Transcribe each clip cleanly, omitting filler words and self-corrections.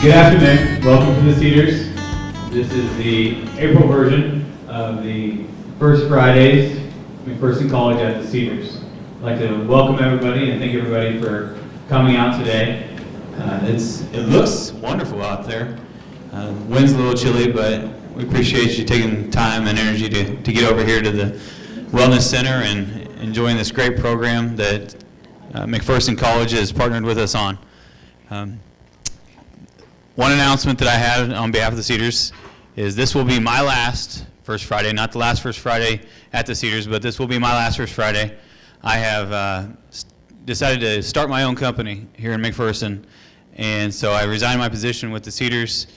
Good afternoon. Welcome to the Cedars. This is the April version of the First Fridays McPherson College at the Cedars. I'd like to welcome everybody and thank everybody for coming out today. It looks wonderful out there. Wind's a little chilly, but we appreciate you taking time and energy to get over here to the Wellness Center and enjoying this great program that McPherson College has partnered with us on. One announcement that I had on behalf of the Cedars is this will be my last First Friday, not the last First Friday at the Cedars, but this will be my last First Friday. I have decided to start my own company here in McPherson, and so I resigned my position with the Cedars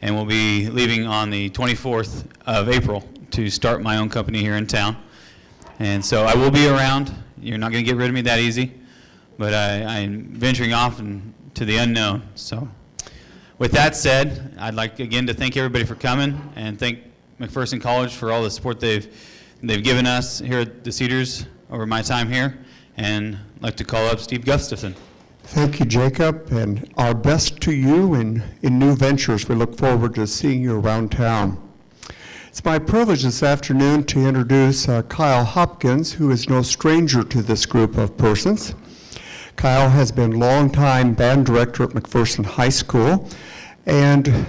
and will be leaving on the 24th of April to start my own company here in town. And so I will be around. You're not going to get rid of me that easy, but I'm venturing off to the unknown. So with that said, I'd like again to thank everybody for coming and thank McPherson College for all the support they've given us here at the Cedars over my time here, and I'd like to call up Steve Gustafson. Thank you, Jacob, and our best to you in new ventures. We look forward to seeing you around town. It's my privilege this afternoon to introduce Kyle Hopkins, who is no stranger to this group of persons. Kyle has been longtime band director at McPherson High School, and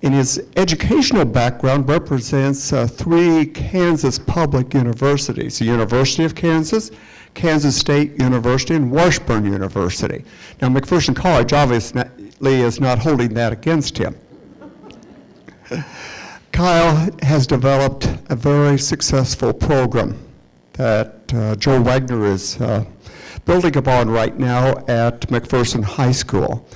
in his educational background represents three Kansas public universities: the University of Kansas, Kansas State University, and Washburn University. Now, McPherson College obviously is not holding that against him. Kyle has developed a very successful program that Joe Wagner is building upon right now at McPherson High School.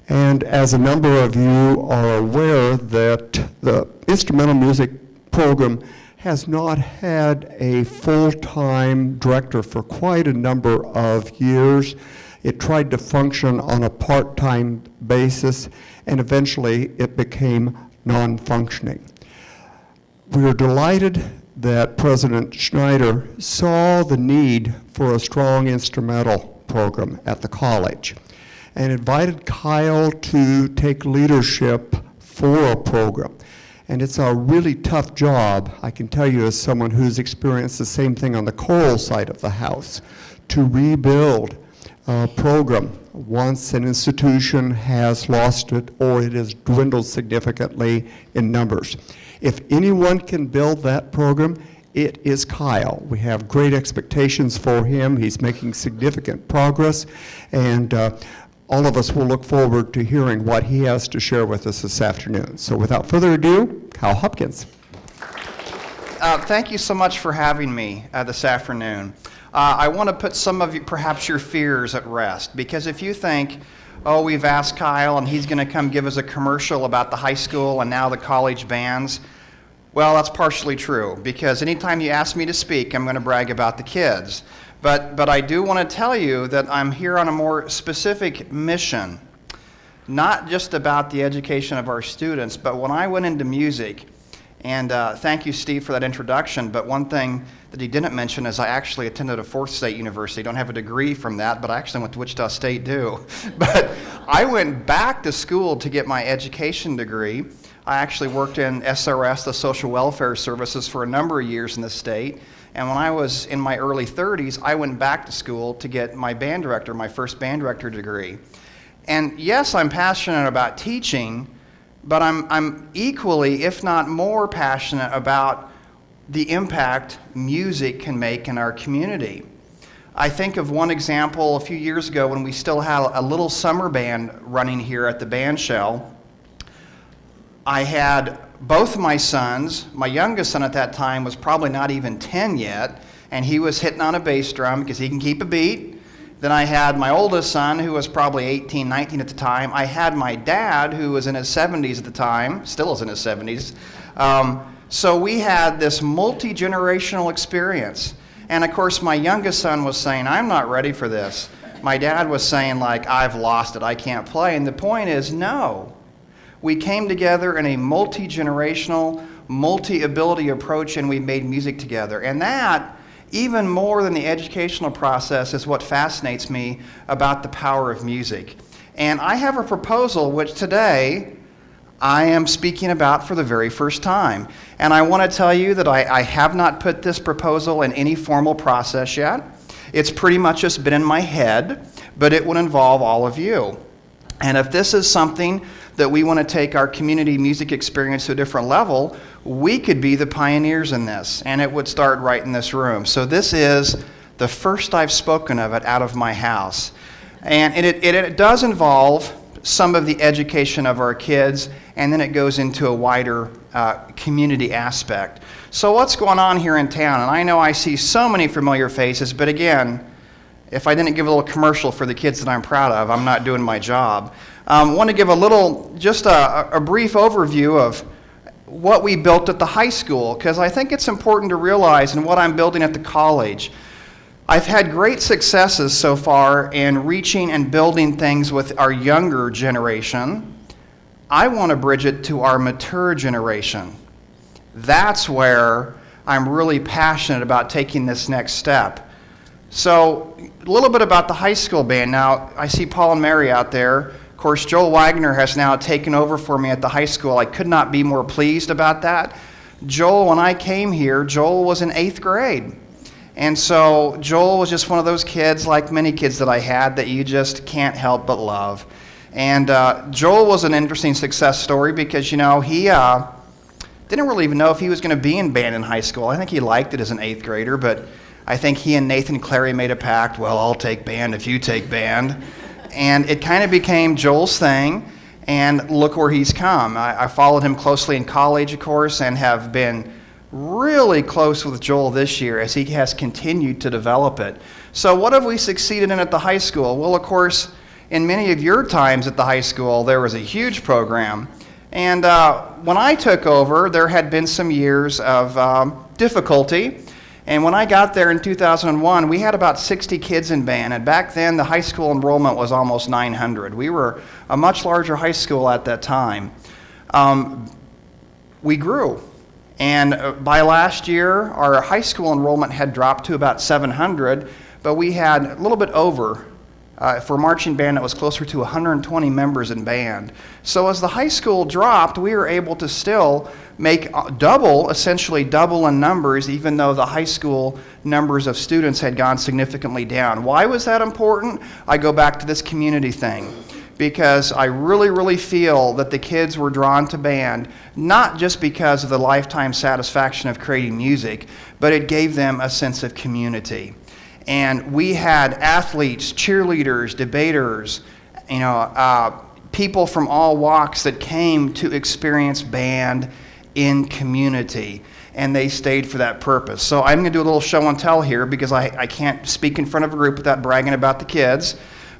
And as a number of you are aware, that the instrumental music program has not had a full-time director for quite a number of years. It tried to function on a part-time basis, and eventually it became non-functioning. We are delighted that President Schneider saw the need for a strong instrumental program at the college and invited Kyle to take leadership for a program. And it's a really tough job, I can tell you as someone who's experienced the same thing on the choral side of the house, to rebuild a program once an institution has lost it or it has dwindled significantly in numbers. If anyone can build that program, it is Kyle. We have great expectations for him. He's making significant progress, and all of us will look forward to hearing what he has to share with us this afternoon. So without further ado, Kyle Hopkins. Thank you so much for having me this afternoon. I want to put some of you, perhaps your fears at rest, because if you think, oh, we've asked Kyle and he's going to come give us a commercial about the high school and now the college bands, well, that's partially true, because anytime you ask me to speak, I'm going to brag about the kids. But I do want to tell you that I'm here on a more specific mission, not just about the education of our students, but when I went into music, and thank you, Steve, for that introduction, but one thing that he didn't mention is I actually attended a fourth state university. Don't have a degree from that, but I actually went to Wichita State too. But I went back to school to get my education degree. I actually worked in SRS, the Social Welfare Services, for a number of years in the state. And when I was in my early 30s, I went back to school to get my first band director degree. And yes, I'm passionate about teaching, but I'm equally, if not more, passionate about the impact music can make in our community. I think of one example a few years ago when we still had a little summer band running here at the band shell. I had both my sons. My youngest son at that time was probably not even 10 yet, and he was hitting on a bass drum because he can keep a beat. Then I had my oldest son, who was probably 18, 19 at the time. I had my dad, who was in his 70s at the time, still is in his 70s. So we had this multi-generational experience. And of course, my youngest son was saying, I'm not ready for this. My dad was saying, like, I've lost it, I can't play. And the point is, no. We came together in a multi-generational, multi-ability approach, and we made music together. And that, even more than the educational process, is what fascinates me about the power of music. And I have a proposal which today I am speaking about for the very first time. And I want to tell you that I have not put this proposal in any formal process yet. It's pretty much just been in my head, but it would involve all of you. And if this is something that we want to take our community music experience to a different level, we could be the pioneers in this, and it would start right in this room. So this is the first I've spoken of it out of my house. And it does involve some of the education of our kids, and then it goes into a wider community aspect. So what's going on here in town? And I know I see so many familiar faces, but again, if I didn't give a little commercial for the kids that I'm proud of, I'm not doing my job. I want to give a little, just a brief overview of what we built at the high school, because I think it's important to realize in what I'm building at the college. I've had great successes so far in reaching and building things with our younger generation. I want to bridge it to our mature generation. That's where I'm really passionate about taking this next step. So, a little bit about the high school band. Now, I see Paul and Mary out there. Of course, Joel Wagner has now taken over for me at the high school. I could not be more pleased about that. Joel, when I came here, Joel was in 8th grade. And so Joel was just one of those kids, like many kids that I had, that you just can't help but love. And Joel was an interesting success story because, you know, he didn't really even know if he was going to be in band in high school. I think he liked it as an 8th grader, but I think he and Nathan Clary made a pact, well, I'll take band if you take band. And it kind of became Joel's thing, and look where he's come. I followed him closely in college, of course, and have been really close with Joel this year as he has continued to develop it. So what have we succeeded in at the high school? Well, of course, in many of your times at the high school, there was a huge program. And when I took over, there had been some years of difficulty. And when I got there in 2001, we had about 60 kids in band. And back then, the high school enrollment was almost 900. We were a much larger high school at that time. We grew. And by last year, our high school enrollment had dropped to about 700, but we had a little bit over. For marching band, it was closer to 120 members in band. So as the high school dropped, we were able to still make essentially double in numbers, even though the high school numbers of students had gone significantly down. Why was that important? I go back to this community thing. Because I really, really feel that the kids were drawn to band, not just because of the lifetime satisfaction of creating music, but it gave them a sense of community. And we had athletes, cheerleaders, debaters, people from all walks that came to experience band in community. And they stayed for that purpose. So I'm going to do a little show and tell here because I can't speak in front of a group without bragging about the kids.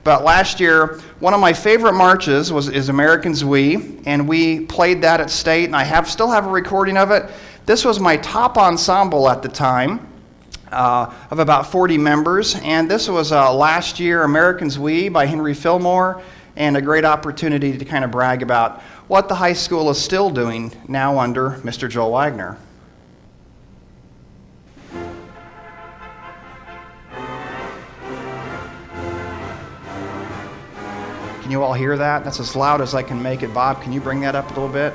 But last year, one of my favorite marches is Americans We, and we played that at State, and I still have a recording of it. This was my top ensemble at the time of about 40 members, and this was last year, Americans We by Henry Fillmore, and a great opportunity to kind of brag about what the high school is still doing now under Mr. Joel Wagner. Can you all hear that? That's as loud as I can make it. Bob, can you bring that up a little bit?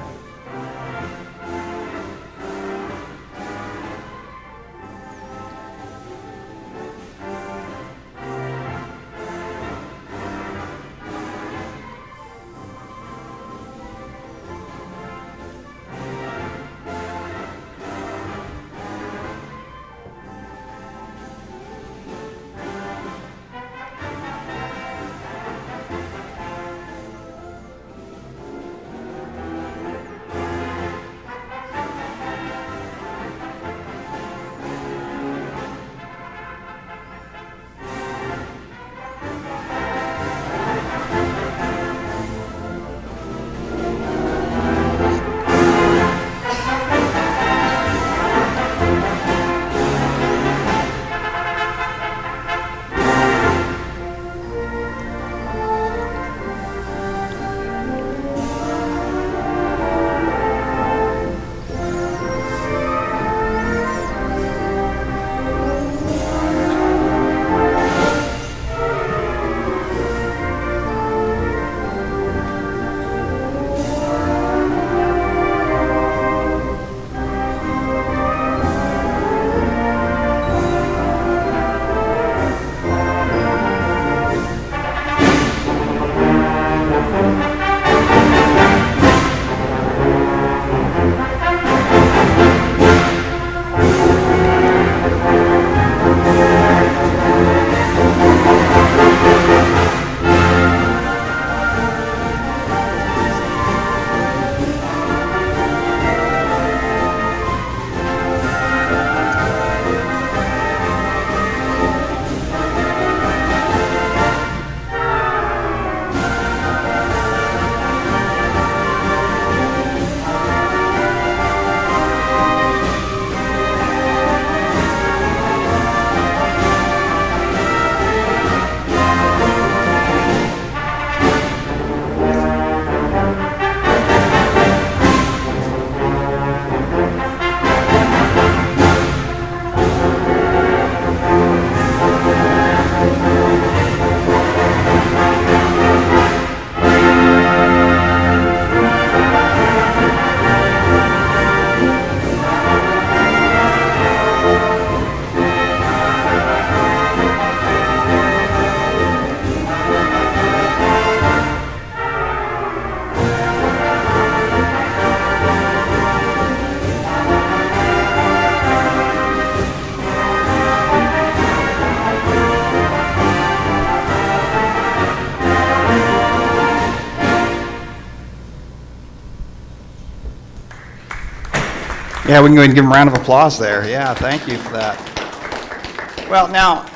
Yeah, we can go ahead and give him a round of applause there. Yeah, thank you for that. Well, now,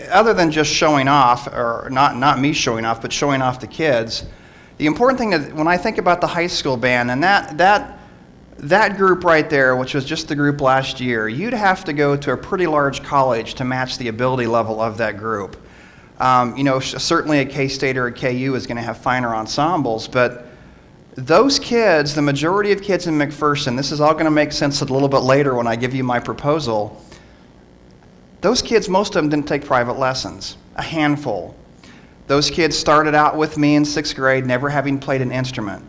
other than just showing off, or not me showing off, but showing off the kids, the important thing is when I think about the high school band, and that group right there, which was just the group last year, you'd have to go to a pretty large college to match the ability level of that group. Certainly a K-State or a KU is going to have finer ensembles, but those kids, the majority of kids in McPherson, this is all going to make sense a little bit later when I give you my proposal. Those kids, most of them didn't take private lessons, a handful. Those kids started out with me in 6th grade, never having played an instrument.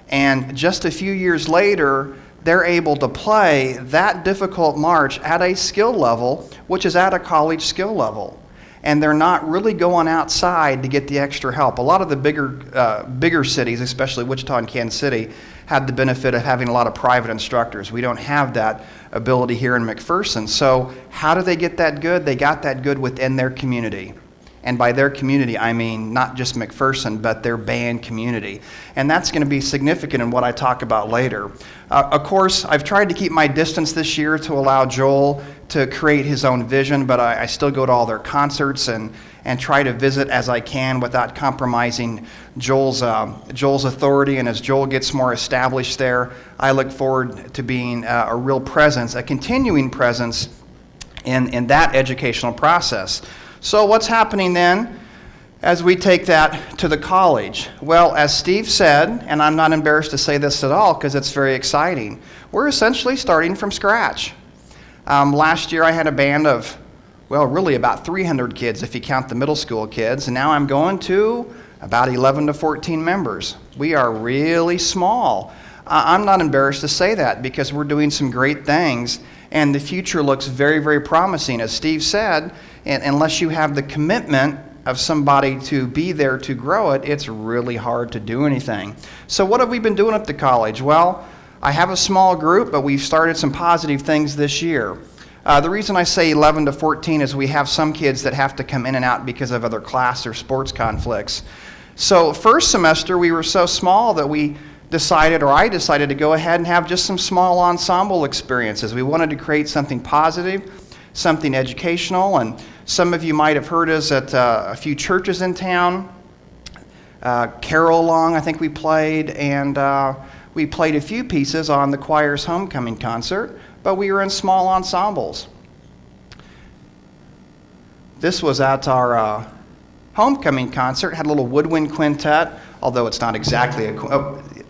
And just a few years later, they're able to play that difficult march at a skill level, which is at a college skill level. And they're not really going outside to get the extra help. A lot of the bigger cities, especially Wichita and Kansas City, have the benefit of having a lot of private instructors. We don't have that ability here in McPherson. So how do they get that good? They got that good within their community. And by their community, I mean not just McPherson, but their band community. And that's going to be significant in what I talk about later. Of course, I've tried to keep my distance this year to allow Joel to create his own vision, but I still go to all their concerts and try to visit as I can without compromising Joel's authority. And as Joel gets more established there, I look forward to being a real presence, a continuing presence in that educational process. So what's happening then as we take that to the college? Well, as Steve said, and I'm not embarrassed to say this at all because it's very exciting, we're essentially starting from scratch. Last year I had a band of, well, really about 300 kids if you count the middle school kids, and now I'm going to about 11 to 14 members. We are really small. I'm not embarrassed to say that because we're doing some great things, and the future looks very, very promising. As Steve said, unless you have the commitment of somebody to be there to grow it, it's really hard to do anything. So what have we been doing at the college? Well, I have a small group, but we've started some positive things this year. The reason I say 11 to 14 is we have some kids that have to come in and out because of other class or sports conflicts. So first semester we were so small that I decided to go ahead and have just some small ensemble experiences. We wanted to create something positive, something educational, and some of you might have heard us at a few churches in town. Carol Along, I think we played, and we played a few pieces on the choir's homecoming concert, but we were in small ensembles. This was at our homecoming concert, had a little woodwind quintet, although it's not exactly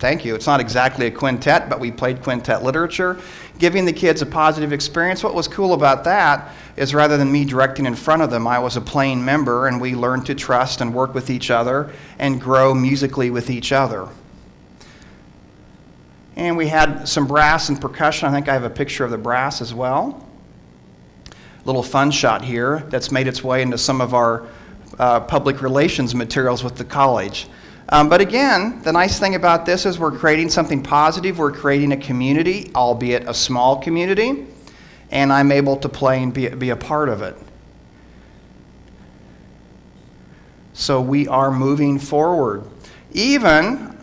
it's not exactly a quintet, but we played quintet literature, giving the kids a positive experience. What was cool about that is rather than me directing in front of them, I was a playing member, and we learned to trust and work with each other and grow musically with each other. And we had some brass and percussion. I think I have a picture of the brass as well. Little fun shot here that's made its way into some of our public relations materials with the college. But again, the nice thing about this is we're creating something positive. We're creating a community, albeit a small community, and I'm able to play and be a part of it. So we are moving forward. Even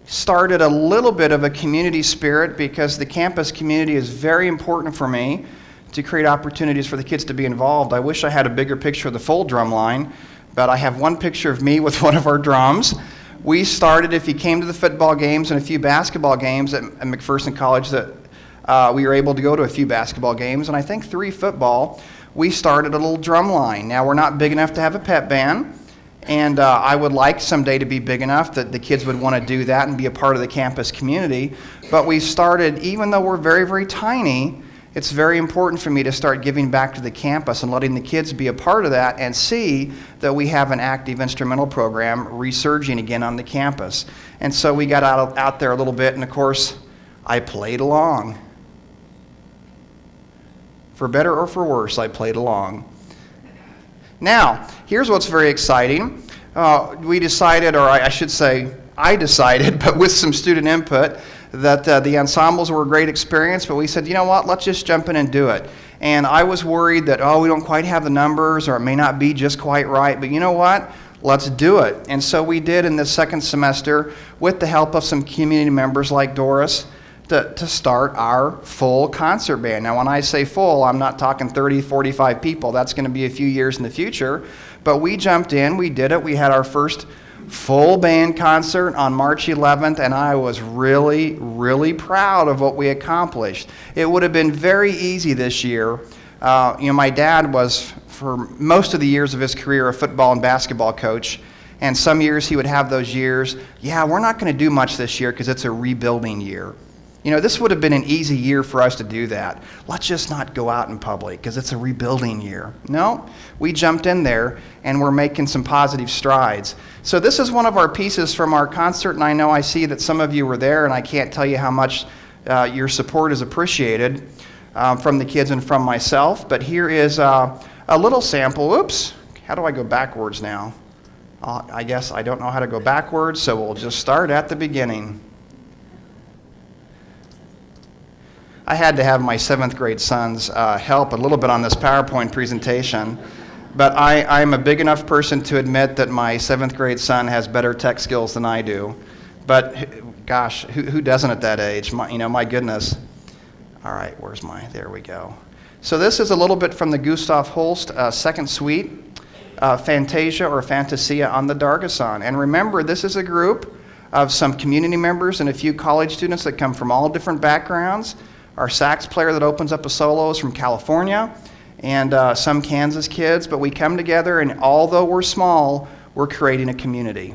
started a little bit of a community spirit because the campus community is very important for me to create opportunities for the kids to be involved. I wish I had a bigger picture of the full drum line, but I have one picture of me with one of our drums. We started, if you came to the football games and a few basketball games at McPherson College, that we were able to go to a few basketball games, and I think 3 football, we started a little drum line. Now, we're not big enough to have a pep band, and I would like someday to be big enough that the kids would want to do that and be a part of the campus community. But we started, even though we're very, very tiny, it's very important for me to start giving back to the campus and letting the kids be a part of that and see that we have an active instrumental program resurging again on the campus. And so we got out there a little bit, and of course, I played along. For better or for worse, I played along. Now, here's what's very exciting. We decided, or I should say, I decided, but with some student input, that the ensembles were a great experience, but we said, you know what, let's just jump in and do it. And I was worried that, we don't quite have the numbers, or it may not be just quite right, but you know what, let's do it. And so we did in this second semester with the help of some community members like Doris, to start our full concert band. Now, when I say full, I'm not talking 30, 45 people. That's going to be a few years in the future. But we jumped in, we did it. We had our first full band concert on March 11th, and I was really, really proud of what we accomplished. It would have been very easy this year. My dad was, for most of the years of his career, a football and basketball coach. And some years he would have those years, yeah, we're not going to do much this year because it's a rebuilding year. This would have been an easy year for us to do that. Let's just not go out in public because it's a rebuilding year. No, we jumped in there and we're making some positive strides. So this is one of our pieces from our concert, and I see that some of you were there, and I can't tell you how much your support is appreciated from the kids and from myself. But here is a little sample. Oops, how do I go backwards now? I guess I don't know how to go backwards, so we'll just start at the beginning. I had to have my 7th grade sons help a little bit on this PowerPoint presentation, but I'm a big enough person to admit that my 7th grade son has better tech skills than I do. But gosh, who doesn't at that age? My goodness. All right, there we go. So this is a little bit from the Gustav Holst second suite, Fantasia or Fantasia on the Dargason. And remember, this is a group of some community members and a few college students that come from all different backgrounds. Our sax player that opens up a solo is from California, and some Kansas kids, but we come together, and although we're small, we're creating a community.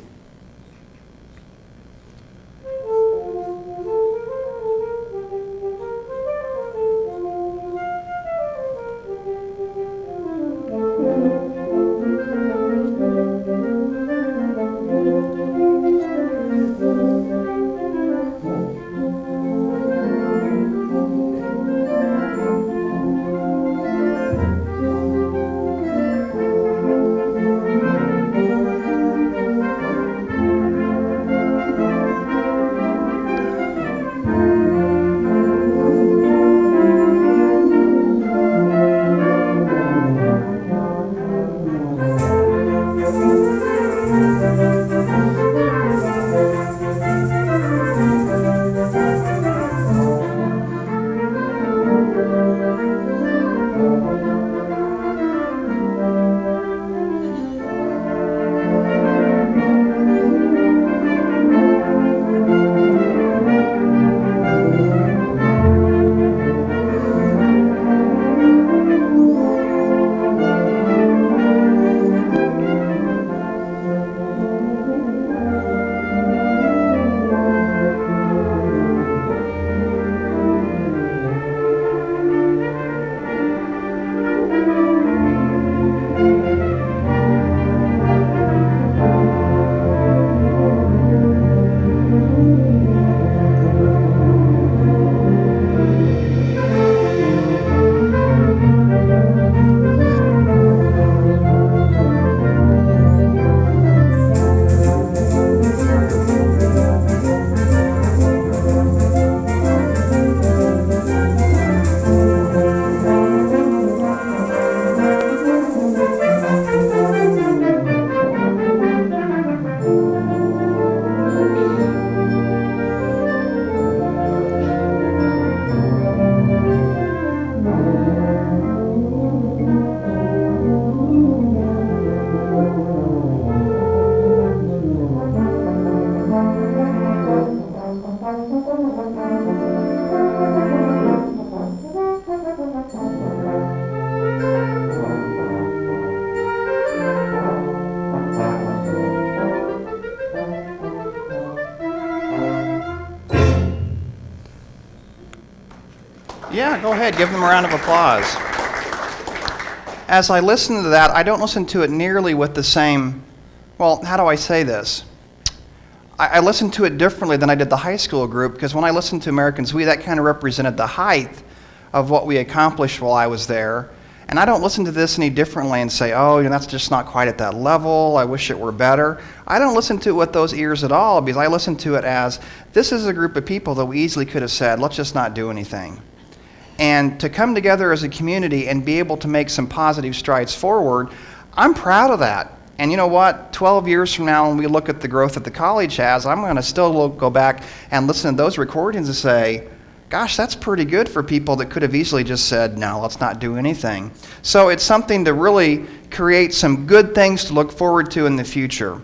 Yeah, go ahead, give them a round of applause. As I listen to that, I don't listen to it nearly with the same, well, how do I say this? I listen to it differently than I did the high school group, because when I listened to Americans We, that kind of represented the height of what we accomplished while I was there. And I don't listen to this any differently and say, oh, that's just not quite at that level, I wish it were better. I don't listen to it with those ears at all, because I listen to it as, this is a group of people that we easily could have said, let's just not do anything. And to come together as a community and be able to make some positive strides forward, I'm proud of that. And you know what? 12 years from now, when we look at the growth that the college has, I'm going to still go back and listen to those recordings and say, gosh, that's pretty good for people that could have easily just said, no, let's not do anything. So it's something to really create some good things to look forward to in the future.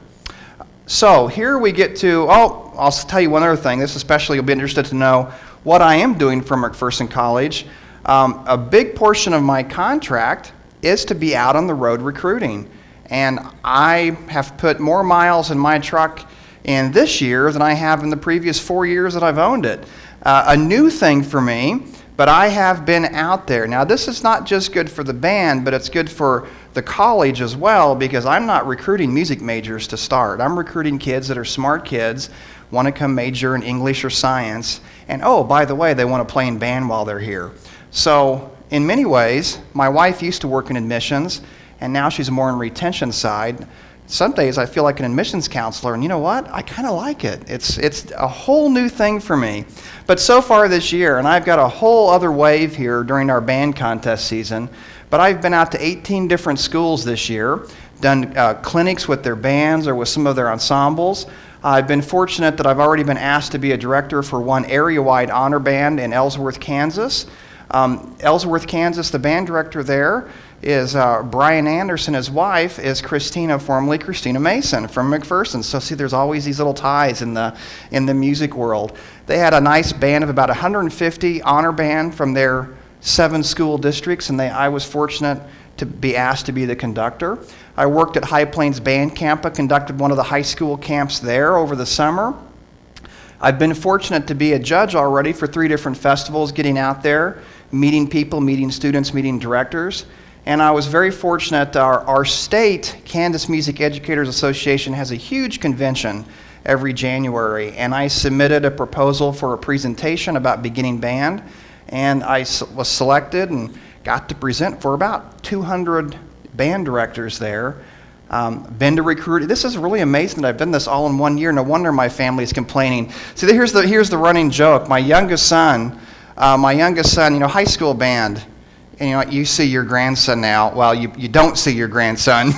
So here we get to, I'll tell you one other thing. This especially, you'll be interested to know what I am doing for McPherson College. A big portion of my contract is to be out on the road recruiting. And I have put more miles in my truck in this year than I have in the previous 4 years that I've owned it. A new thing for me, but I have been out there. Now, this is not just good for the band, but it's good for the college as well, because I'm not recruiting music majors to start. I'm recruiting kids that are smart kids, want to come major in English or science, and by the way, they want to play in band while they're here. So, in many ways, my wife used to work in admissions, and now she's more on retention side. Some days I feel like an admissions counselor, and you know what? I kind of like it. It's a whole new thing for me. But so far this year, and I've got a whole other wave here during our band contest season, but I've been out to 18 different schools this year, done clinics with their bands or with some of their ensembles. I've been fortunate that I've already been asked to be a director for one area-wide honor band in Ellsworth, Kansas. Ellsworth, Kansas, the band director there is Brian Anderson. His wife is Christina, formerly Christina Mason from McPherson. So see, there's always these little ties in the music world. They had a nice band of about 150 honor band from their 7 school districts, and I was fortunate to be asked to be the conductor. I worked at High Plains Band Camp. I conducted one of the high school camps there over the summer. I've been fortunate to be a judge already for 3 different festivals, getting out there, meeting people, meeting students, meeting directors. And I was very fortunate. Our state, Kansas Music Educators Association, has a huge convention every January, and I submitted a proposal for a presentation about beginning band, and I was selected and got to present for about 200 band directors there. Been to recruit. This is really amazing that I've done this all in 1 year. No wonder my family's complaining. See, here's the running joke. My youngest son, high school band, and you see your grandson now. Well, you don't see your grandson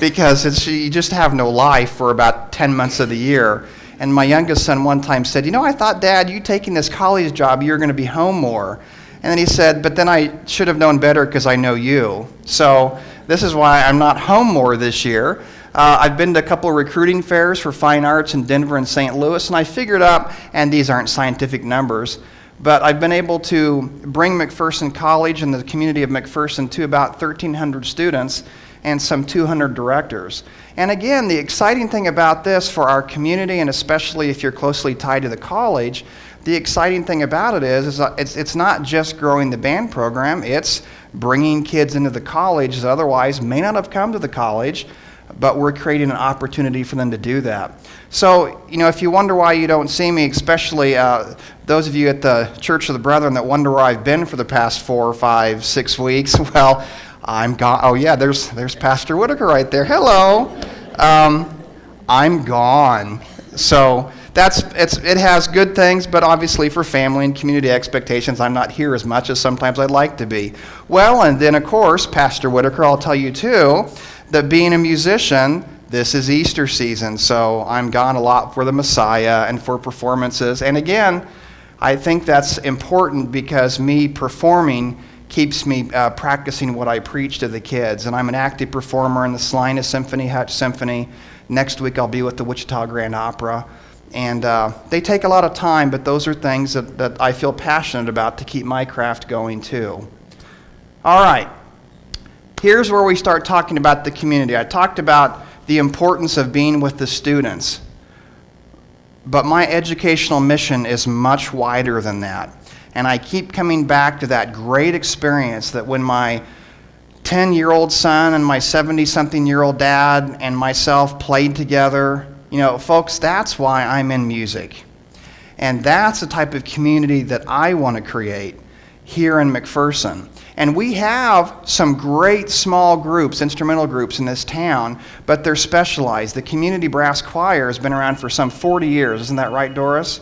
because you just have no life for about 10 months of the year. And my youngest son one time said, I thought, Dad, you taking this college job, you're going to be home more. And then he said, but then I should have known better because I know you. So this is why I'm not home more this year. I've been to a couple of recruiting fairs for fine arts in Denver and St. Louis, and I figured out, and these aren't scientific numbers, but I've been able to bring McPherson College and the community of McPherson to about 1,300 students and some 200 directors. And again, the exciting thing about this for our community, and especially if you're closely tied to the college, the exciting thing about it is it's not just growing the band program, it's bringing kids into the college that otherwise may not have come to the college, but we're creating an opportunity for them to do that. So, if you wonder why you don't see me, especially those of you at the Church of the Brethren that wonder where I've been for the past 4, 5, 6 weeks, well, I'm gone. Oh yeah, there's Pastor Whitaker right there. Hello. I'm gone. So it has good things, but obviously for family and community expectations, I'm not here as much as sometimes I'd like to be. Well, and then of course, Pastor Whitaker, I'll tell you too, that being a musician, this is Easter season, so I'm gone a lot for the Messiah and for performances. And again, I think that's important because me performing keeps me practicing what I preach to the kids. And I'm an active performer in the Salinas Symphony, Hutch Symphony. Next week I'll be with the Wichita Grand Opera. And they take a lot of time, but those are things that I feel passionate about to keep my craft going too. All right, here's where we start talking about the community. I talked about the importance of being with the students, but my educational mission is much wider than that. And I keep coming back to that great experience that when my 10-year-old son and my 70-something-year-old dad and myself played together, folks, that's why I'm in music. And that's the type of community that I want to create here in McPherson. And we have some great small groups, instrumental groups in this town, but they're specialized. The community brass choir has been around for some 40 years. Isn't that right, Doris?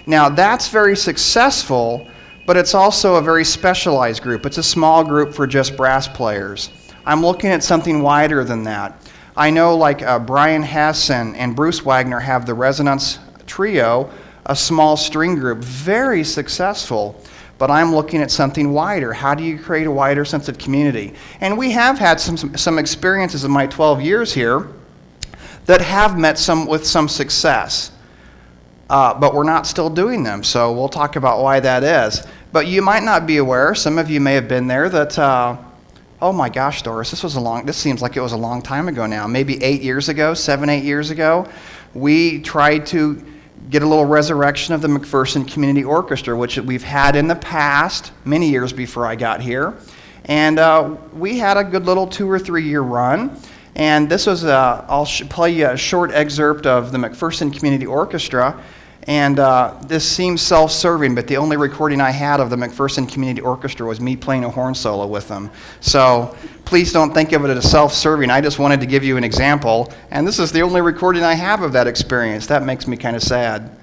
Now, that's very successful, but it's also a very specialized group. It's a small group for just brass players. I'm looking at something wider than that. I know like Brian Hess and Bruce Wagner have the Resonance Trio a small string group, very successful. But I'm looking at something wider. How do you create a wider sense of community? And we have had some experiences in my 12 years here that have met with some success. But we're not still doing them, so we'll talk about why that is. But you might not be aware, some of you may have been there, that, oh my gosh, Doris, this seems like it was a long time ago now, maybe 8 years ago, 7, 8 years ago, we tried to get a little resurrection of the McPherson Community Orchestra, which we've had in the past, many years before I got here. And we had a good little 2 or 3 year run. And this was, I'll play you a short excerpt of the McPherson Community Orchestra. And this seems self-serving, but the only recording I had of the McPherson Community Orchestra was me playing a horn solo with them. So please don't think of it as self-serving. I just wanted to give you an example. And this is the only recording I have of that experience. That makes me kind of sad.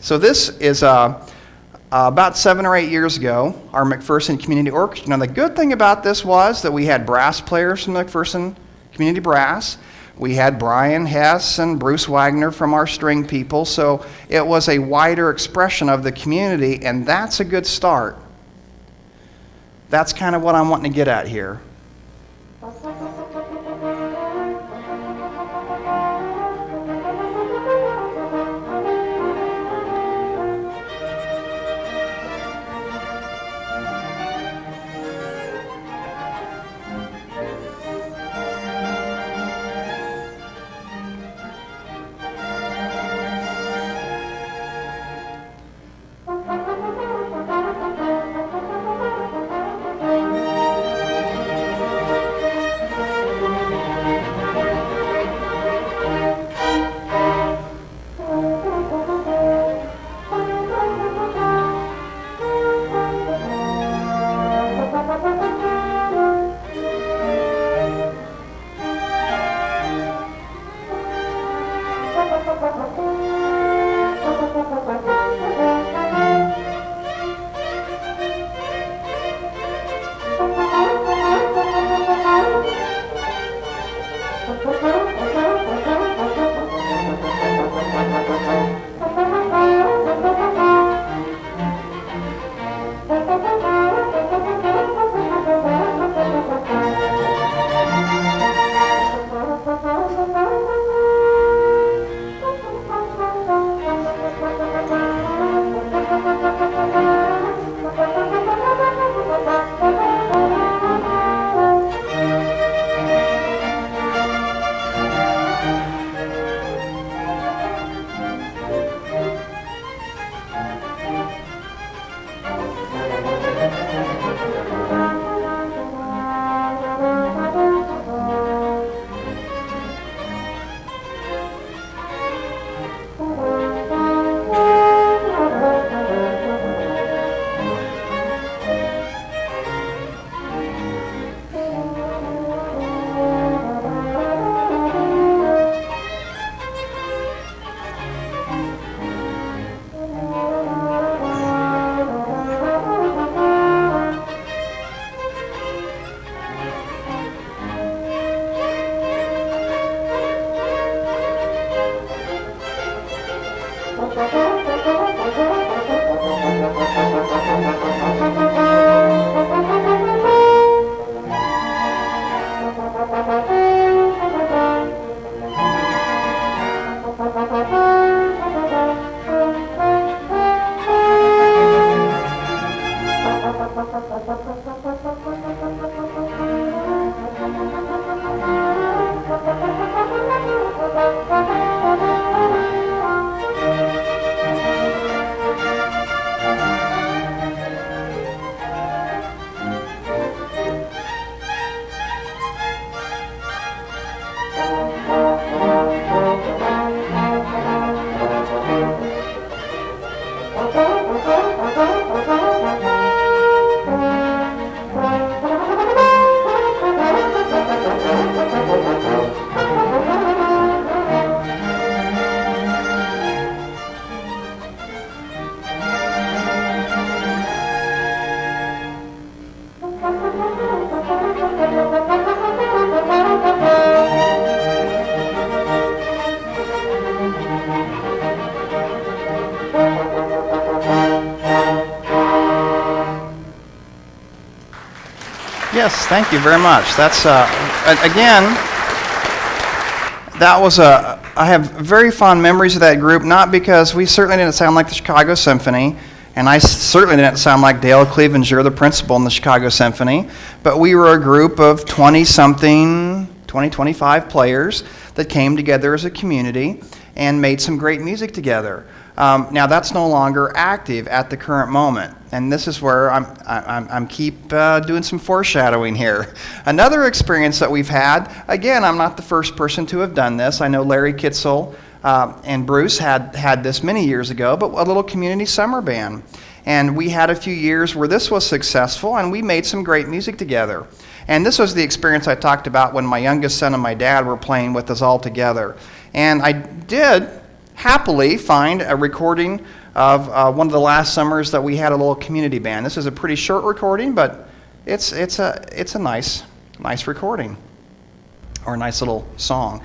So this is about 7 or 8 years ago, our McPherson Community Orchestra. Now the good thing about this was that we had brass players from McPherson Community Brass. We had Brian Hess and Bruce Wagner from our string people, so it was a wider expression of the community, and that's a good start. That's kind of what I'm wanting to get at here. Yes, thank you very much. That's, again, I have very fond memories of that group, not because we certainly didn't sound like the Chicago Symphony, and I certainly didn't sound like Dale Clevenger, the principal in the Chicago Symphony, but we were a group of 20-something, 25 players that came together as a community and made some great music together. Now that's no longer active at the current moment, and this is where I'm keep doing some foreshadowing here. Another experience that we've had, again, I'm not the first person to have done this. I know Larry Kitzel and Bruce had this many years ago, but a little community summer band. And we had a few years where this was successful, and we made some great music together. And this was the experience I talked about when my youngest son and my dad were playing with us all together. And I did happily find a recording of one of the last summers that we had a little community band. This is a pretty short recording, but it's a nice recording, or a nice little song.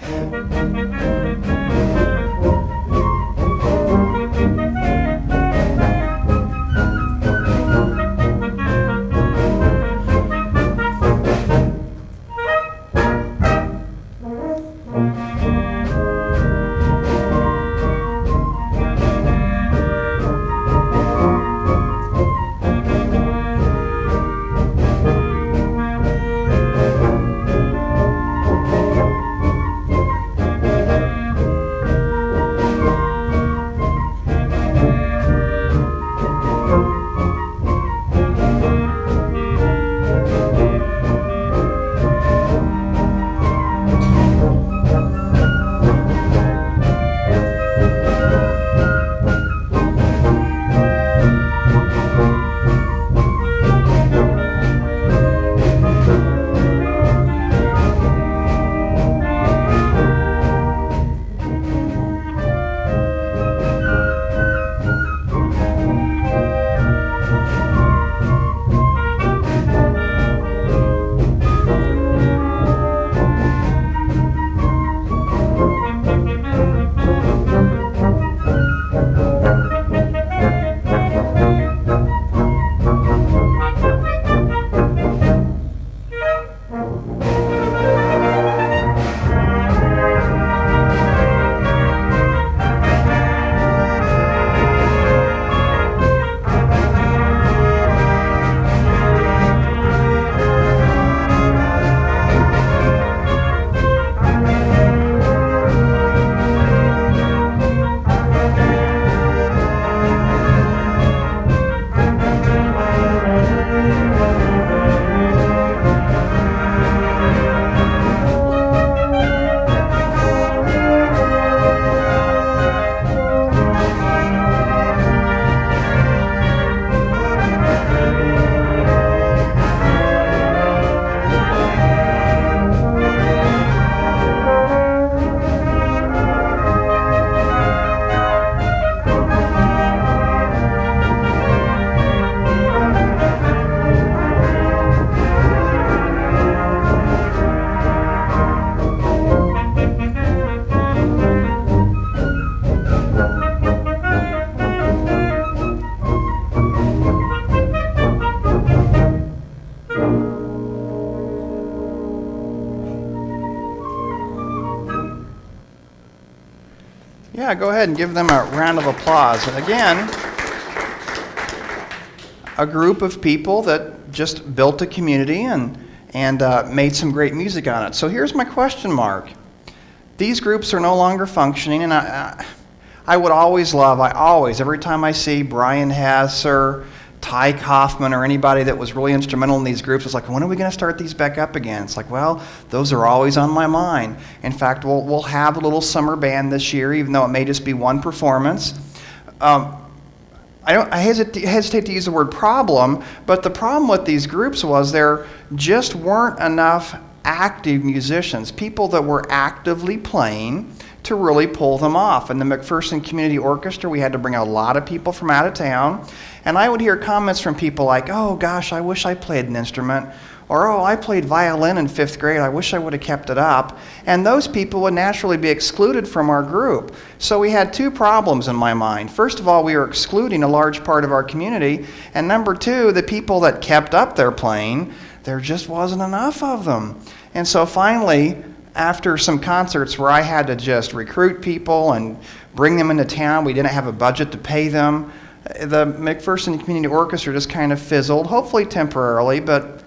Yeah, go ahead and give them a round of applause. And again, a group of people that just built a community and made some great music on it. So here's my question mark. These groups are no longer functioning, and I would always love, every time I see Brian Hasser, Ty Kaufman, or anybody that was really instrumental in these groups, it's like, when are we going to start these back up again? It's like, well, those are always on my mind. In fact, we'll have a little summer band this year, even though it may just be one performance. I hesitate to use the word problem, but the problem with these groups was there just weren't enough active musicians, people that were actively playing, to really pull them off. In the McPherson Community Orchestra, we had to bring a lot of people from out of town, and I would hear comments from people like, oh gosh, I wish I played an instrument, or oh, I played violin in 5th grade, I wish I would have kept it up, and those people would naturally be excluded from our group. So we had two problems in my mind. First of all, we were excluding a large part of our community, and number two, the people that kept up their playing, there just wasn't enough of them. And so finally, after some concerts where I had to just recruit people and bring them into town, we didn't have a budget to pay them, the McPherson Community Orchestra just kind of fizzled, hopefully temporarily, but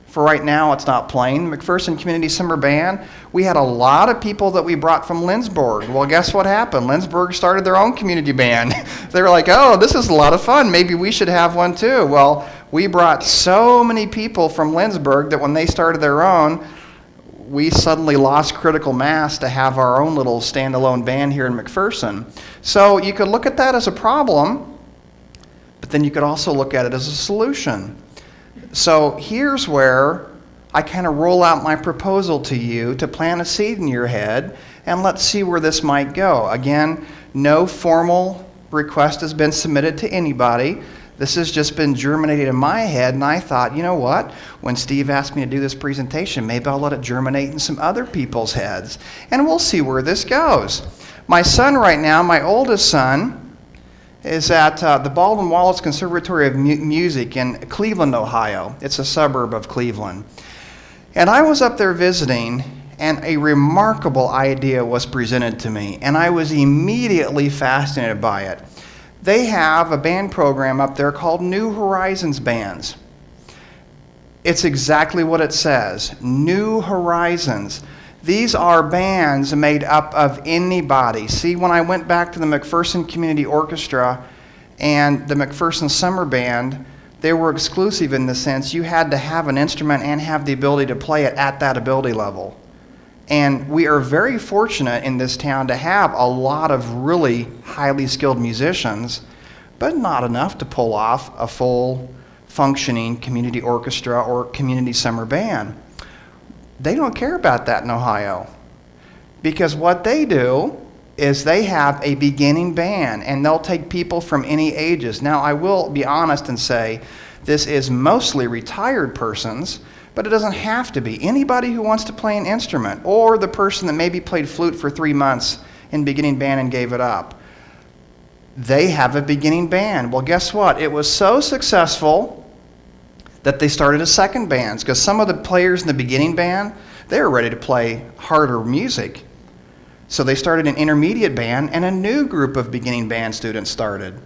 for right now it's not playing. McPherson Community Summer Band, we had a lot of people that we brought from Lindsborg. Well, guess what happened? Lindsborg started their own community band. They were like, oh, this is a lot of fun. Maybe we should have one too. Well, we brought so many people from Lindsborg that when they started their own, we suddenly lost critical mass to have our own little standalone band here in McPherson. So you could look at that as a problem, but then you could also look at it as a solution. So here's where I kind of roll out my proposal to you to plant a seed in your head, and let's see where this might go. Again, no formal request has been submitted to anybody. This has just been germinated in my head, and I thought, you know what? When Steve asked me to do this presentation, maybe I'll let it germinate in some other people's heads, and we'll see where this goes. My son right now, my oldest son, is at the Baldwin Wallace Conservatory of Music in Cleveland, Ohio. It's a suburb of Cleveland. And I was up there visiting, and a remarkable idea was presented to me, and I was immediately fascinated by it. They have a band program up there called New Horizons Bands. It's exactly what it says, New Horizons. These are bands made up of anybody. See, when I went back to the McPherson Community Orchestra and the McPherson Summer Band, they were exclusive in the sense you had to have an instrument and have the ability to play it at that ability level. And we are very fortunate in this town to have a lot of really highly skilled musicians, but not enough to pull off a full functioning community orchestra or community summer band. They don't care about that in Ohio, because what they do is they have a beginning band, and they'll take people from any ages. Now, I will be honest and say this is mostly retired persons, but it doesn't have to be. Anybody who wants to play an instrument, or the person that maybe played flute for 3 months in beginning band and gave it up, they have a beginning band. Well, guess what? It was so successful that they started a second band, because some of the players in the beginning band, they were ready to play harder music. So they started an intermediate band, and a new group of beginning band students started.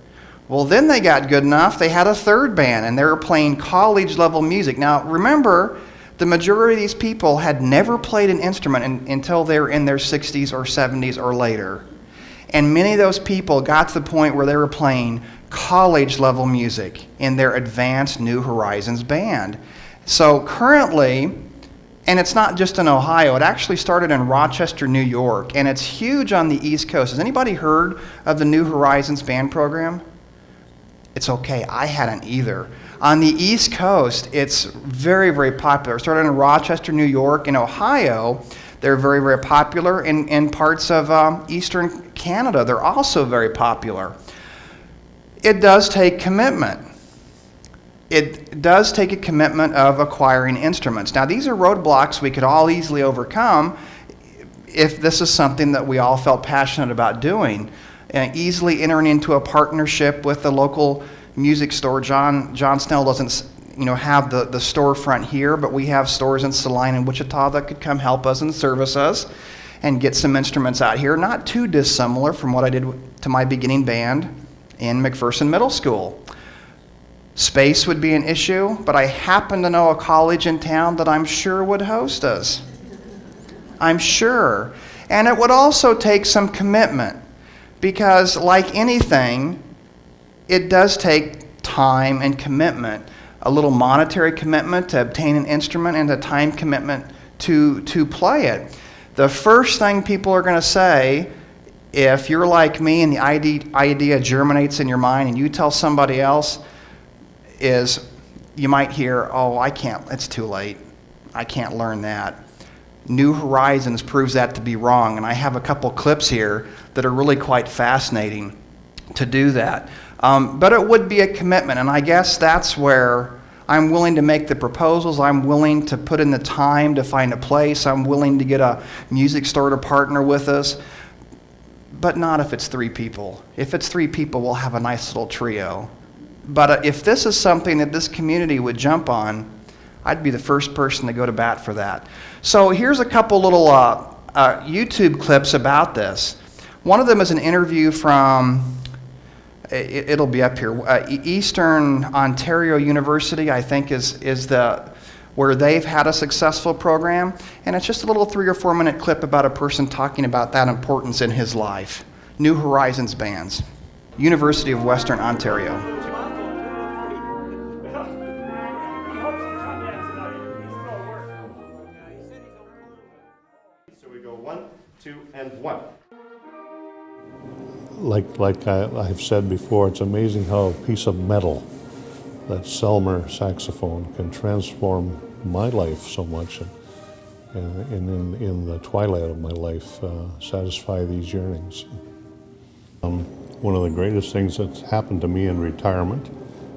Well, then they got good enough, they had a third band, and they were playing college-level music. Now, remember, the majority of these people had never played an instrument until they were in their 60s or 70s or later. And many of those people got to the point where they were playing college-level music in their advanced New Horizons band. So currently, and it's not just in Ohio, it actually started in Rochester, New York, and it's huge on the East Coast. Has anybody heard of the New Horizons band program? It's okay, I hadn't either. On the East Coast, it's very, very popular. It started in Rochester, New York. In Ohio, they're very, very popular. In parts of eastern Canada, they're also very popular. It does take commitment. It does take a commitment of acquiring instruments. Now, these are roadblocks we could all easily overcome if this is something that we all felt passionate about doing. Easily entering into a partnership with the local music store. John Snell doesn't have the storefront here, but we have stores in Saline and Wichita that could come help us and service us and get some instruments out here. Not too dissimilar from what I did to my beginning band in McPherson Middle School. Space would be an issue, but I happen to know a college in town that I'm sure would host us. I'm sure. And it would also take some commitment, because like anything, it does take time and commitment. A little monetary commitment to obtain an instrument and a time commitment to play it. The first thing people are going to say, if you're like me and the idea germinates in your mind and you tell somebody else, is you might hear, oh, I can't, it's too late. I can't learn that. New Horizons proves that to be wrong, and I have a couple clips here that are really quite fascinating to do that. But it would be a commitment, and I guess that's where I'm willing to make the proposals. I'm willing to put in the time to find a place. I'm willing to get a music store to partner with us, but not if it's 3 people. If it's 3 people, we'll have a nice little trio. But if this is something that this community would jump on, I'd be the first person to go to bat for that. So here's a couple little YouTube clips about this. One of them is an interview from, it'll be up here, Eastern Ontario University, I think is where they've had a successful program. And it's just a little 3 or 4 minute clip about a person talking about that importance in his life. New Horizons Bands, University of Western Ontario. So we go 1, 2, and 1. Like I've said before, it's amazing how a piece of metal, that Selmer saxophone, can transform my life so much, and in the twilight of my life, satisfy these yearnings. One of the greatest things that's happened to me in retirement,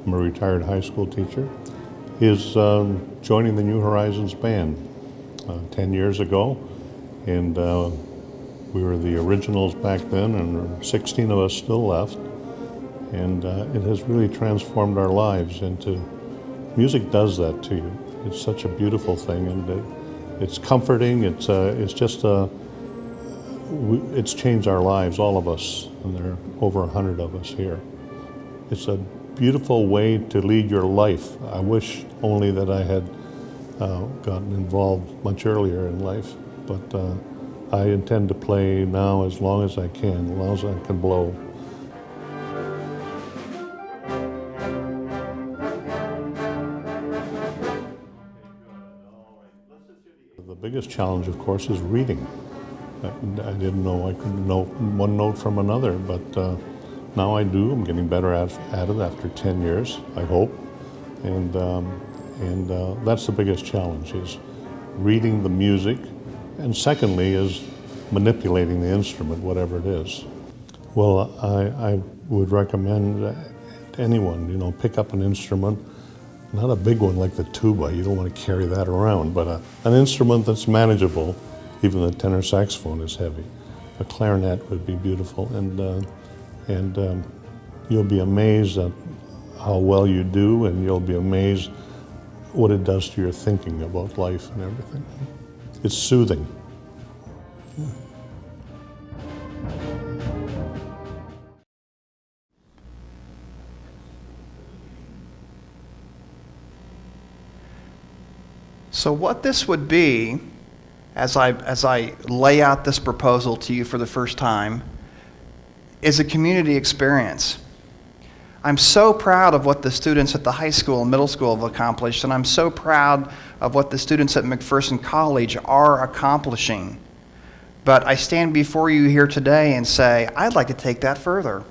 I'm a retired high school teacher, is joining the New Horizons Band 10 years ago. And we were the originals back then, and 16 of us still left. And it has really transformed our lives into, music does that to you. It's such a beautiful thing, and it's comforting. It's just it's changed our lives, all of us, and there are over 100 of us here. It's a beautiful way to lead your life. I wish only that I had gotten involved much earlier in life, but I intend to play now as long as I can, as long as I can blow. The biggest challenge, of course, is reading. I didn't know I could know one note from another, but now I do. I'm getting better at it after 10 years, I hope. And that's the biggest challenge, is reading the music. And secondly is manipulating the instrument, whatever it is. Well, I would recommend to anyone, pick up an instrument, not a big one like the tuba, you don't want to carry that around, but an instrument that's manageable. Even the tenor saxophone is heavy. A clarinet would be beautiful, and you'll be amazed at how well you do, and you'll be amazed what it does to your thinking about life and everything. It's soothing. So what this would be, as I lay out this proposal to you for the first time, is a community experience. I'm so proud of what the students at the high school and middle school have accomplished, and I'm so proud of what the students at McPherson College are accomplishing. But I stand before you here today and say, I'd like to take that further.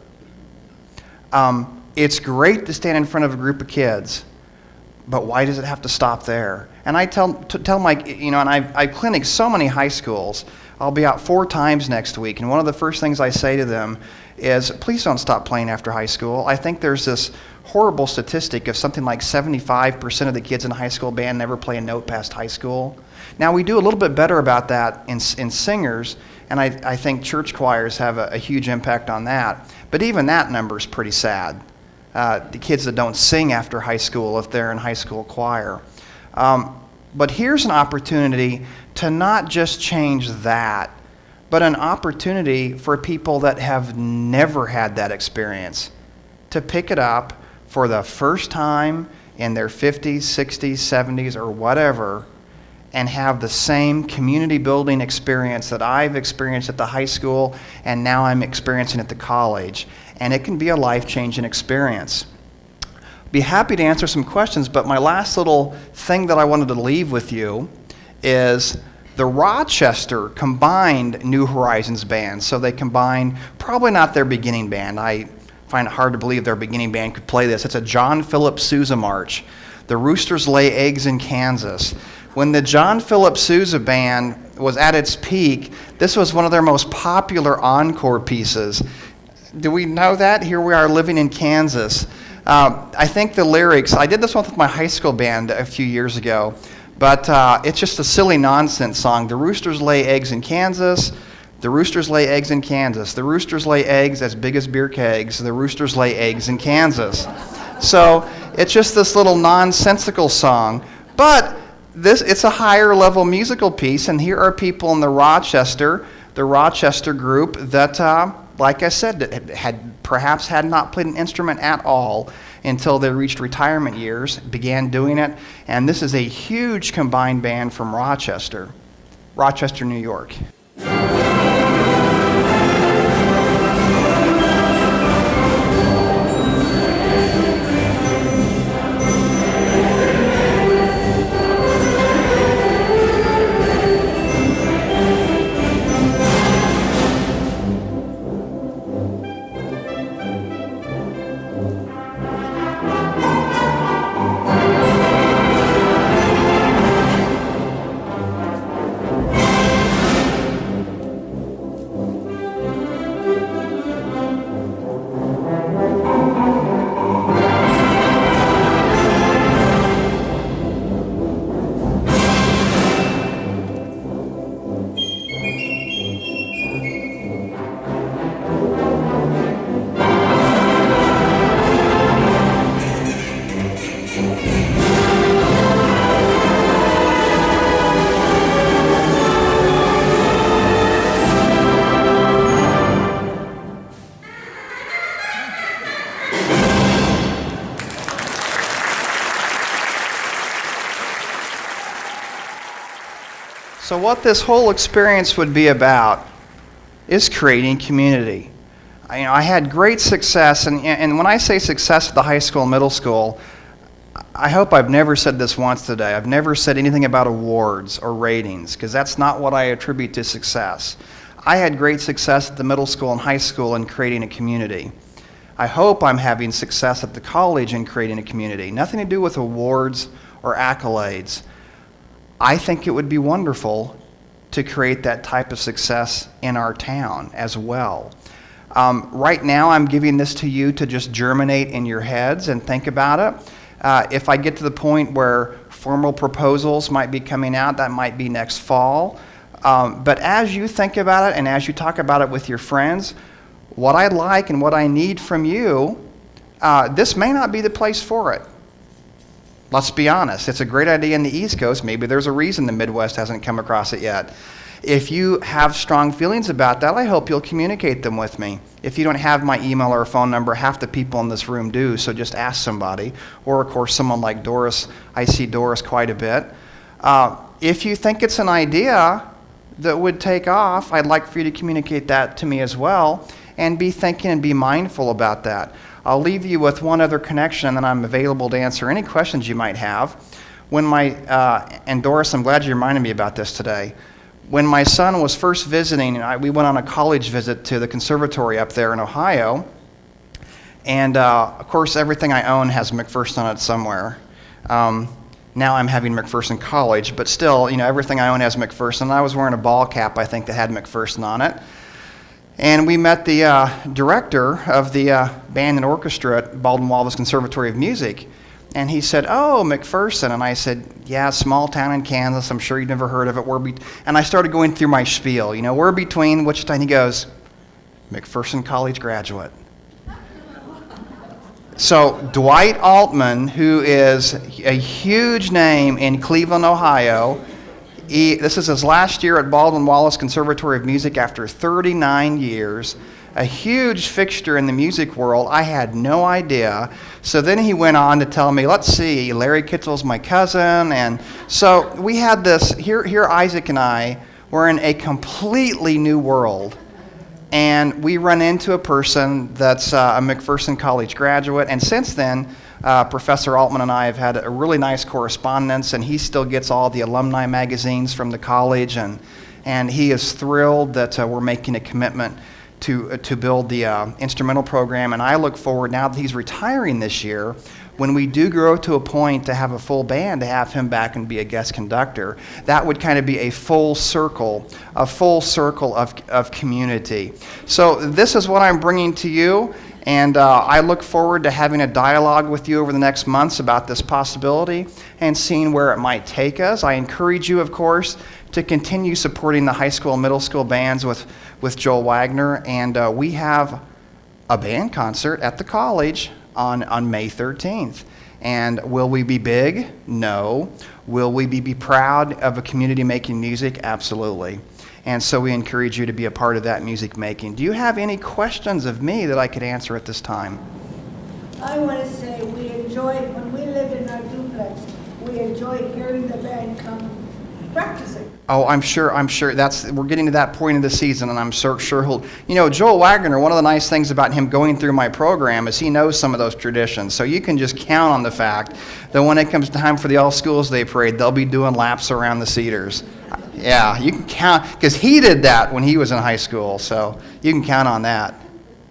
It's great to stand in front of a group of kids, but why does it have to stop there? And I tell my, and I clinic so many high schools. I'll be out 4 times next week, and one of the first things I say to them is, please don't stop playing after high school. I think there's this horrible statistic of something like 75% of the kids in a high school band never play a note past high school. Now, we do a little bit better about that in singers, and I think church choirs have a huge impact on that. But even that number is pretty sad. The kids that don't sing after high school if they're in high school choir. But here's an opportunity to not just change that, but an opportunity for people that have never had that experience to pick it up for the first time in their 50s, 60s, 70s, or whatever, and have the same community building experience that I've experienced at the high school and now I'm experiencing at the college. And it can be a life-changing experience. Be happy to answer some questions, but my last little thing that I wanted to leave with you is the Rochester combined New Horizons band. So they combined, probably not their beginning band. I find it hard to believe their beginning band could play this. It's a John Philip Sousa march. The Roosters Lay Eggs in Kansas. When the John Philip Sousa band was at its peak, this was one of their most popular encore pieces. Do we know that? Here we are living in Kansas. I think the lyrics, I did this one with my high school band a few years ago, but it's just a silly nonsense song. The roosters lay eggs in Kansas. The roosters lay eggs in Kansas. The roosters lay eggs as big as beer kegs. The roosters lay eggs in Kansas. So it's just this little nonsensical song, But it's a higher level musical piece, and here are people in the Rochester group that, like I said, had not played an instrument at all until they reached retirement years, began doing it, and this is a huge combined band from Rochester, New York. So what this whole experience would be about is creating community. I had great success, and when I say success at the high school and middle school, I hope I've never said this once today. I've never said anything about awards or ratings, because that's not what I attribute to success. I had great success at the middle school and high school in creating a community. I hope I'm having success at the college in creating a community. Nothing to do with awards or accolades. I think it would be wonderful to create that type of success in our town as well. Right now, I'm giving this to you to just germinate in your heads and think about it. If I get to the point where formal proposals might be coming out, that might be next fall. But as you think about it and as you talk about it with your friends, what I'd like and what I need from you, this may not be the place for it. Let's be honest. It's a great idea in the East Coast. Maybe there's a reason the Midwest hasn't come across it yet. If you have strong feelings about that, I hope you'll communicate them with me. If you don't have my email or phone number, half the people in this room do, so just ask somebody. Or, of course, someone like Doris. I see Doris quite a bit. If you think it's an idea that would take off, I'd like for you to communicate that to me as well, and be thinking and be mindful about that. I'll leave you with one other connection, and then I'm available to answer any questions you might have. When and Doris, I'm glad you reminded me about this today. When my son was first visiting, we went on a college visit to the conservatory up there in Ohio, and of course everything I own has McPherson on it somewhere. Now I'm having McPherson College, but still, everything I own has McPherson. I was wearing a ball cap, I think, that had McPherson on it. And we met the director of the band and orchestra at Baldwin-Wallace Conservatory of Music. And he said, "Oh, McPherson." And I said, "Yeah, small town in Kansas. I'm sure you've never heard of it." And I started going through my spiel. We're between Wichita. And he goes, "McPherson College graduate." So Dwight Altman, who is a huge name in Cleveland, Ohio, this is his last year at Baldwin-Wallace Conservatory of Music after 39 years, a huge fixture in the music world. I had no idea. So then he went on to tell me, let's see, Larry Kitzel's my cousin. And so we had this, here Isaac and I were in a completely new world. And we run into a person that's a McPherson College graduate. And since then, Professor Altman and I have had a really nice correspondence, and he still gets all the alumni magazines from the college, and he is thrilled that we're making a commitment to build the instrumental program. And I look forward, now that he's retiring this year, when we do grow to a point to have a full band, to have him back and be a guest conductor. That would kind of be a full circle of community. So this is what I'm bringing to you. And I look forward to having a dialogue with you over the next months about this possibility and seeing where it might take us. I encourage you, of course, to continue supporting the high school and middle school bands with Joel Wagner. And we have a band concert at the college on May 13th. And will we be big? No. Will we be proud of a community making music? Absolutely. And so we encourage you to be a part of that music making. Do you have any questions of me that I could answer at this time? I want to say we enjoyed, when we lived in our duplex, we enjoyed hearing the band come practicing. Oh, I'm sure. We're getting to that point of the season, and I'm sure he'll. You know, Joel Wagner, one of the nice things about him going through my program is he knows some of those traditions. So you can just count on the fact that when it comes time for the All Schools Day Parade, they'll be doing laps around the Cedars. Yeah, you can count, because he did that when he was in high school, so you can count on that.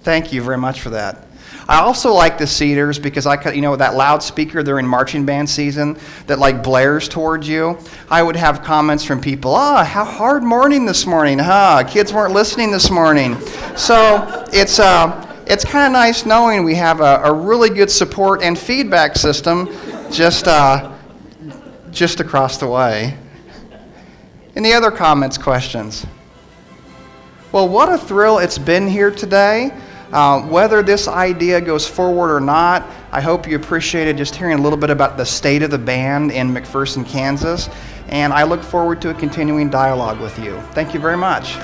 Thank you very much for that. I also like the Cedars because that loudspeaker during marching band season that like blares towards you. I would have comments from people, how hard morning this morning, huh? Kids weren't listening this morning. So it's kind of nice knowing we have a really good support and feedback system just across the way. Any other comments, questions? Well, what a thrill it's been here today. Whether this idea goes forward or not, I hope you appreciated just hearing a little bit about the state of the band in McPherson, Kansas, and I look forward to a continuing dialogue with you. Thank you very much.